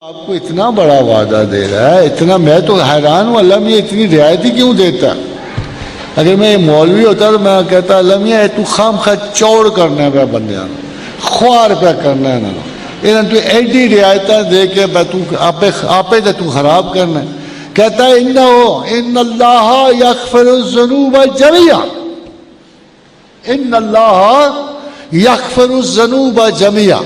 آپ کو اتنا بڑا وعدہ دے رہا ہے، اتنا، میں تو حیران ہوں اللہ میاں اتنی رعایتی کیوں دیتا؟ اگر میں مولوی ہوتا تو میں کہتا اللہ میاں تو خام خواہ چوڑ کرنا پہ بندیاں خوار پہ کرنا ہے نا انہاں تو ایڈی رعایتاں دے کے آپے تو خراب کرنا ہے۔ کہتا ہے ان اللہ یغفر الذنوب جميعا، ان اللہ یغفر الذنوب جميعا،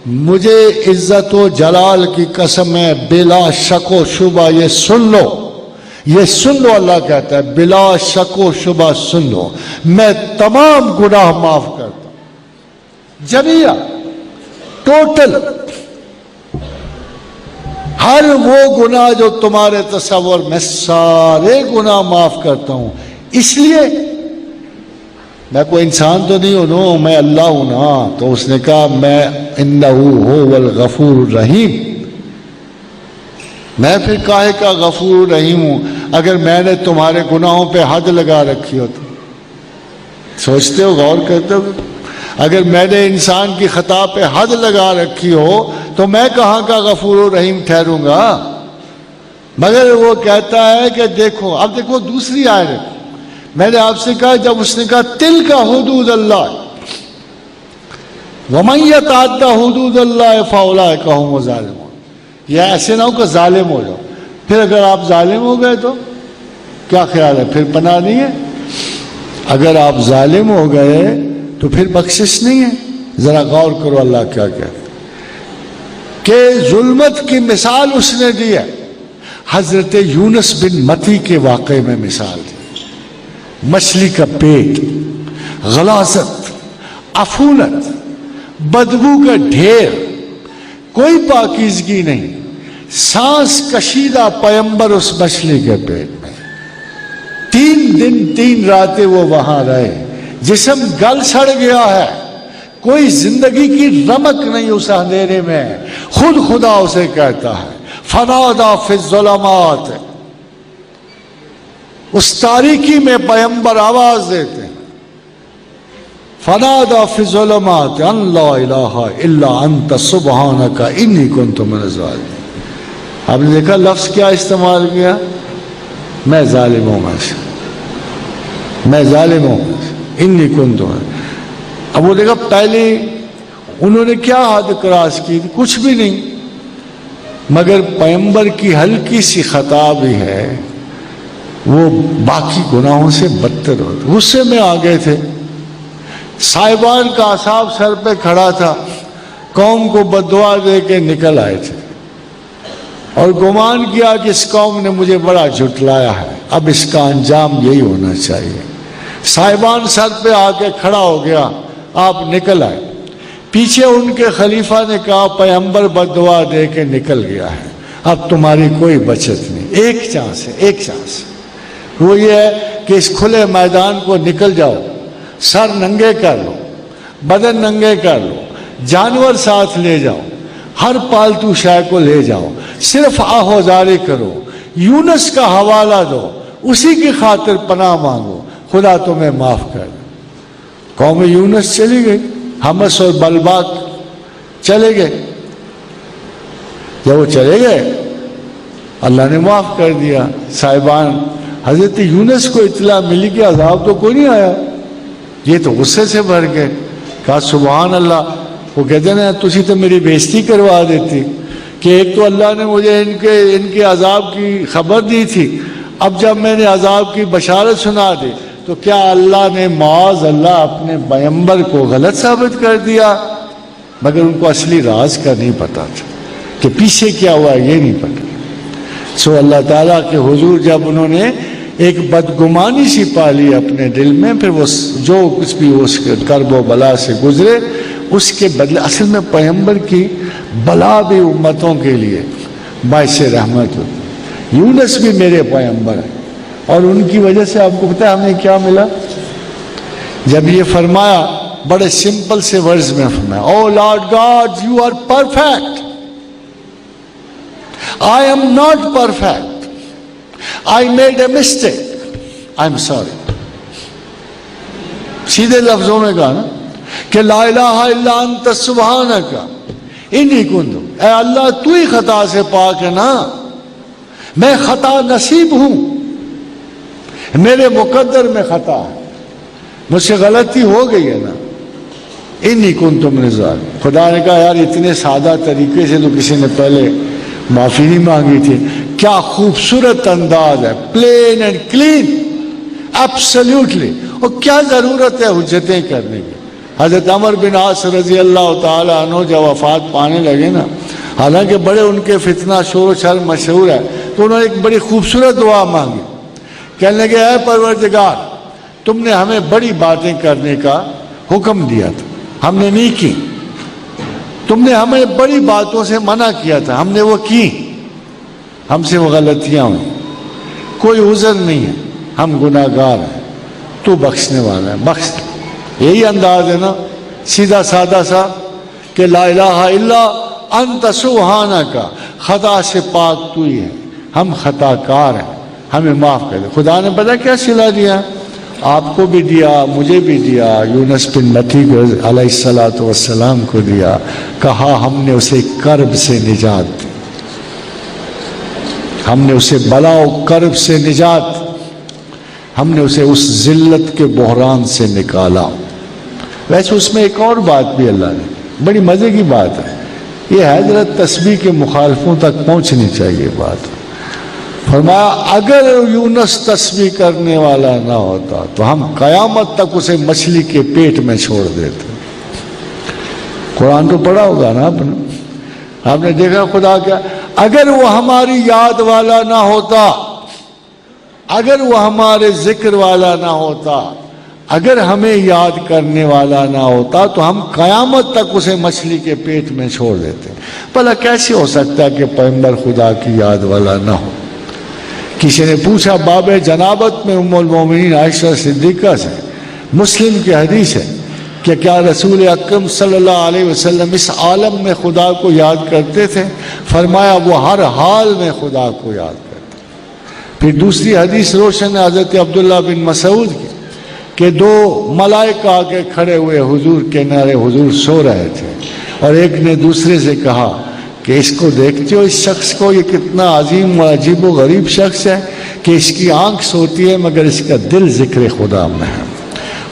مجھے عزت و جلال کی قسم ہے بلا شک و شبہ یہ سن لو اللہ کہتا ہے بلا شک و شبہ سن لو، میں تمام گناہ معاف کرتا ہوں، جميعا، ٹوٹل، ہر وہ گناہ جو تمہارے تصور میں سارے گناہ معاف کرتا ہوں۔ اس لیے میں کوئی انسان تو نہیں ہوں، میں اللہ ہوں نا۔ تو اس نے کہا میں انہو هو الغفور الرحیم، میں پھر کاہے کا غفور الرحیم ہوں اگر میں نے تمہارے گناہوں پہ حد لگا رکھی ہو تو؟ سوچتے ہو، غور کرتے ہو؟ اگر میں نے انسان کی خطا پہ حد لگا رکھی ہو تو میں کہاں کا غفور الرحیم ٹھہروں گا؟ مگر وہ کہتا ہے کہ دیکھو، اب دیکھو دوسری آیت، میں نے آپ سے کہا جب اس نے کہا تلک حدود اللہ ومن یتعد حدود اللہ فاولئک هم الظالمون، یہ ایسے نہ ہو کہ ظالم ہو جاؤ، پھر اگر آپ ظالم ہو گئے تو کیا خیال ہے، پھر پناہ نہیں ہے؟ اگر آپ ظالم ہو گئے تو پھر بخشش نہیں ہے۔ ذرا غور کرو اللہ کیا کہتا ہے کہ ظلمت کی مثال اس نے دی ہے، حضرت یونس بن متی کے واقعے میں مثال دی، مچھلی کا پیٹ، غلاظت، عفونت، بدبو کا ڈھیر، کوئی پاکیزگی نہیں، سانس کشیدہ پیمبر اس مچھلی کے پیٹ میں، 3 دن 3 راتیں وہ وہاں رہے، جسم گل سڑ گیا ہے، کوئی زندگی کی رمق نہیں اس اندھیرے میں، خود خدا اسے کہتا ہے فنادی فی الظلمات، اس تاریکی میں پیمبر آواز دیتے ہیں فنادی فی الظلمات ان لا الہ الا انت سبحانک انی کنت من الظالمین۔ آپ نے دیکھا لفظ کیا استعمال کیا؟ میں ظالم ہوں میں سے، میں ظالم ہوں انی کنت من۔ اب وہ دیکھا پہلے انہوں نے کیا حد کراس کی تھی؟ کچھ بھی نہیں، مگر پیمبر کی ہلکی سی خطا بھی ہے وہ باقی گناہوں سے بدتر ہوتا۔ غصے میں آ گئے تھے، صاحبان کا اعصاب سر پہ کھڑا تھا، قوم کو بددعا دے کے نکل آئے تھے اور گمان کیا کہ اس قوم نے مجھے بڑا جھٹلایا ہے، اب اس کا انجام یہی ہونا چاہیے۔ صاحبان سر پہ آ کے کھڑا ہو گیا، آپ نکل آئے، پیچھے ان کے خلیفہ نے کہا پیغمبر بددعا دے کے نکل گیا ہے، اب تمہاری کوئی بچت نہیں، ایک چانس ہے، ایک چانس، وہ یہ ہے کہ اس کھلے میدان کو نکل جاؤ، سر ننگے کر لو، بدن ننگے کر لو، جانور ساتھ لے جاؤ، ہر پالتو شے کو لے جاؤ، صرف آہوازاری کرو، یونس کا حوالہ دو، اسی کی خاطر پناہ مانگو، خدا تمہیں معاف کر دے۔ قوم یونس چلی گئی، حمص اور بلباک چلے گئے، جب وہ چلے گئے اللہ نے معاف کر دیا۔ صاحبان حضرت یونس کو اطلاع ملی کہ عذاب تو کوئی نہیں آیا، یہ تو غصے سے بھر گئے، کہا سبحان اللہ۔ وہ کہتے ہیں تسی تو میری بےزتی کروا دیتی کہ ایک تو اللہ نے مجھے ان کے عذاب کی خبر دی تھی، اب جب میں نے عذاب کی بشارت سنا دی تو کیا اللہ نے معاذ اللہ اپنے پیغمبر کو غلط ثابت کر دیا؟ مگر ان کو اصلی راز کا نہیں پتا تھا کہ پیچھے کیا ہوا، یہ نہیں پتا۔ سو اللہ تعالیٰ کے حضور جب انہوں نے ایک بدگمانی سی پالی اپنے دل میں، پھر وہ جو کچھ بھی اس کرب و بلا سے گزرے اس کے بدلے، اصل میں پیغمبر کی بلا بھی امتوں کے لیے باعث رحمت ہوتی۔ یونس بھی میرے پیغمبر ہیں اور ان کی وجہ سے آپ کو پتہ ہے ہمیں کیا ملا؟ جب یہ فرمایا بڑے سمپل سے ورڈز میں فرمایا O Lord God you are perfect, I am not perfect, I made a mistake, I am sorry۔ سیدھے لفظوں میں کہا نا کہ لا الہ الا انت سبحانک انی کنت، اے اللہ تو ہی خطا سے پاک ہے نا، میں خطا نصیب ہوں، میرے مقدر میں خطا ہے، مجھ سے غلطی ہو گئی ہے نا، انی کنت من الظالمین۔ خدا نے کہا یار اتنے سادہ طریقے سے تو کسی نے پہلے معافی نہیں مانگی تھی، کیا خوبصورت انداز ہے، پلین اینڈ کلین، ایبسلیوٹلی، اور کیا ضرورت ہے حجتیں کرنے کی۔ حضرت عمر بن عاص رضی اللہ تعالیٰ عنہ جب وفات پانے لگے نا، حالانکہ بڑے ان کے فتنہ شور و شر مشہور ہے، تو انہوں نے ایک بڑی خوبصورت دعا مانگی، کہنے لگے اے پروردگار تم نے ہمیں بڑی باتیں کرنے کا حکم دیا تھا، ہم نے نہیں کی، تم نے ہمیں بڑی باتوں سے منع کیا تھا، ہم نے وہ کی، ہم سے وہ غلطیاں ہوئیں، کوئی عذر نہیں ہے، ہم گناہ گار ہیں، تو بخشنے والا ہے، بخش۔ یہی انداز ہے نا سیدھا سادہ سا کہ لا الہ الا انت سبحانک، خطا سے پاک تو ہی ہے، ہم خطا کار ہیں، ہمیں معاف کر دے۔ خدا نے پتہ کیا صلہ دیا، آپ کو بھی دیا، مجھے بھی دیا، یونس بن متی علیہ السلام کو دیا، کہا ہم نے اسے کرب سے نجات دی، ہم نے اسے بلا و کرب سے نجات، ہم نے اسے اس ذلت کے بحران سے نکالا۔ ویسے اس میں ایک اور بات بھی اللہ نے، بڑی مزے کی بات ہے، یہ حضرت تسبیح کے مخالفوں تک پہنچنی چاہیے بات۔ فرمایا اگر یونس تسبیح کرنے والا نہ ہوتا تو ہم قیامت تک اسے مچھلی کے پیٹ میں چھوڑ دیتے۔ قرآن تو پڑھا ہوگا نا آپ نے دیکھا خدا کیا، اگر وہ ہماری یاد والا نہ ہوتا، اگر وہ ہمارے ذکر والا نہ ہوتا، اگر ہمیں یاد کرنے والا نہ ہوتا تو ہم قیامت تک اسے مچھلی کے پیٹ میں چھوڑ دیتے۔ بھلا کیسے ہو سکتا ہے کہ پیغمبر خدا کی یاد والا نہ ہو؟ کسی نے پوچھا باب جنابت میں ام المومنین عائشہ صدیقہ سے، مسلم کی حدیث ہے کہ کیا رسول اکرم صلی اللہ علیہ وسلم اس عالم میں خدا کو یاد کرتے تھے؟ فرمایا وہ ہر حال میں خدا کو یاد کرتے۔ پھر دوسری حدیث روشن ہے حضرت عبداللہ بن مسعود کی کہ دو ملائکہ آگے کھڑے ہوئے حضور کے کنارے، حضور سو رہے تھے، اور ایک نے دوسرے سے کہا کہ اس کو دیکھتے ہو، اس شخص کو، یہ کتنا عظیم و عجیب و غریب شخص ہے کہ اس کی آنکھ سوتی ہے مگر اس کا دل ذکر خدا میں ہے۔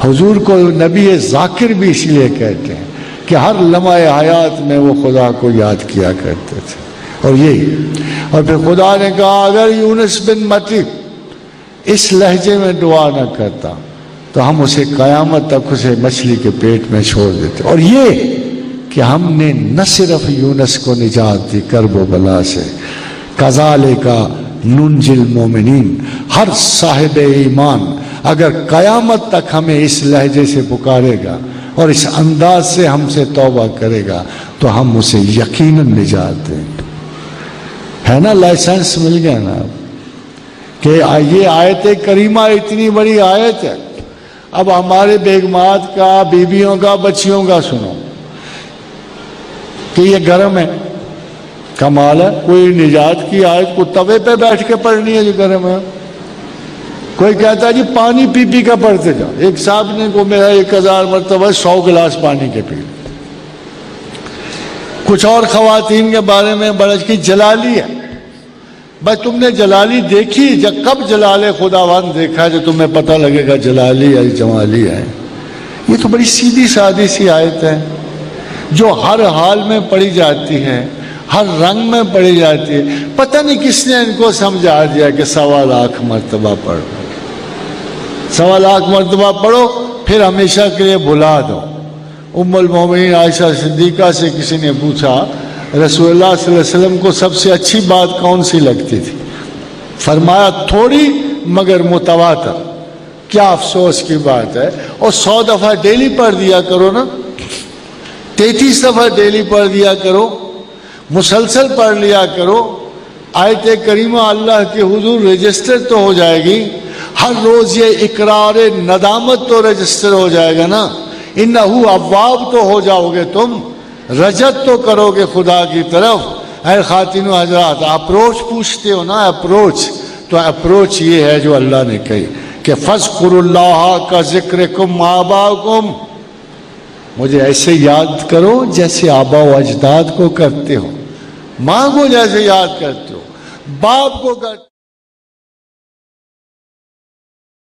حضور کو نبی ذاکر بھی اس لیے کہتے ہیں کہ ہر لمحہ حیات میں وہ خدا کو یاد کیا کرتے تھے، اور یہی۔ اور پھر خدا نے کہا اگر یونس بن متی اس لہجے میں دعا نہ کرتا تو ہم اسے قیامت تک اسے مچھلی کے پیٹ میں چھوڑ دیتے۔ اور یہ کہ ہم نے نہ صرف یونس کو نجات دی کرب و بلا سے، کذالک ننجی المومنین، ہر صاحب ایمان اگر قیامت تک ہمیں اس لہجے سے پکارے گا اور اس انداز سے ہم سے توبہ کرے گا تو ہم اسے یقیناً نجات دیں گے۔ ہے نا لائسنس مل گیا نا کہ یہ آیت کریمہ اتنی بڑی آیت ہے۔ اب ہمارے بیگمات کا، بیویوں کا، بچیوں کا سنو کہ یہ گرم ہے، کمال ہے، کوئی نجات کی آیت کو توے پہ بیٹھ کے پڑھنی ہے جو گرم ہے، کوئی کہتا ہے جی پانی پی پی کا پڑھتے جاؤ۔ ایک صاحب نے کو میرا 1000 مرتبہ 100 گلاس پانی کے پی۔ کچھ اور خواتین کے بارے میں برج کی جلالی ہے، بھائی تم نے جلالی دیکھی؟ جب کب جلال خداوند دیکھا جو تمہیں پتہ لگے گا جلالی ہے جمالی ہے؟ یہ تو بڑی سیدھی سادی سی آیت ہے جو ہر حال میں پڑھی جاتی ہے، ہر رنگ میں پڑھی جاتی ہے۔ پتہ نہیں کس نے ان کو سمجھا دیا کہ 1.25 لاکھ مرتبہ پڑھو، 1.25 لاکھ مرتبہ پڑھو پھر ہمیشہ کے لیے بھلا دو۔ ام المومنین عائشہ صدیقہ سے کسی نے پوچھا رسول اللہ صلی اللہ علیہ وسلم کو سب سے اچھی بات کون سی لگتی تھی؟ فرمایا تھوڑی مگر متواتر۔ کیا افسوس کی بات ہے، اور 100 دفعہ ڈیلی پڑھ دیا کرو نا، 33 دفعہ ڈیلی پڑھ دیا کرو، مسلسل پڑھ لیا کرو۔ آیت کریمہ اللہ کے حضور رجسٹر تو ہو جائے گی، ہر روز یہ اقرار ندامت تو رجسٹر ہو جائے گا نا۔ انہو اواب تو ہو جاؤ گے، تم رجت تو کرو گے خدا کی طرف۔ اے خواتین و حضرات، اپروچ پوچھتے ہو نا، اپروچ، تو اپروچ یہ ہے جو اللہ نے کہی کہ فَاذْكُرُوا اللَّهَ كَذِكْرِكُمْ آبَاءَكُمْ، مجھے ایسے یاد کرو جیسے آبا و اجداد کو کرتے ہو۔ ماں کو جیسے یاد کرتے ہو، باپ کو کرتے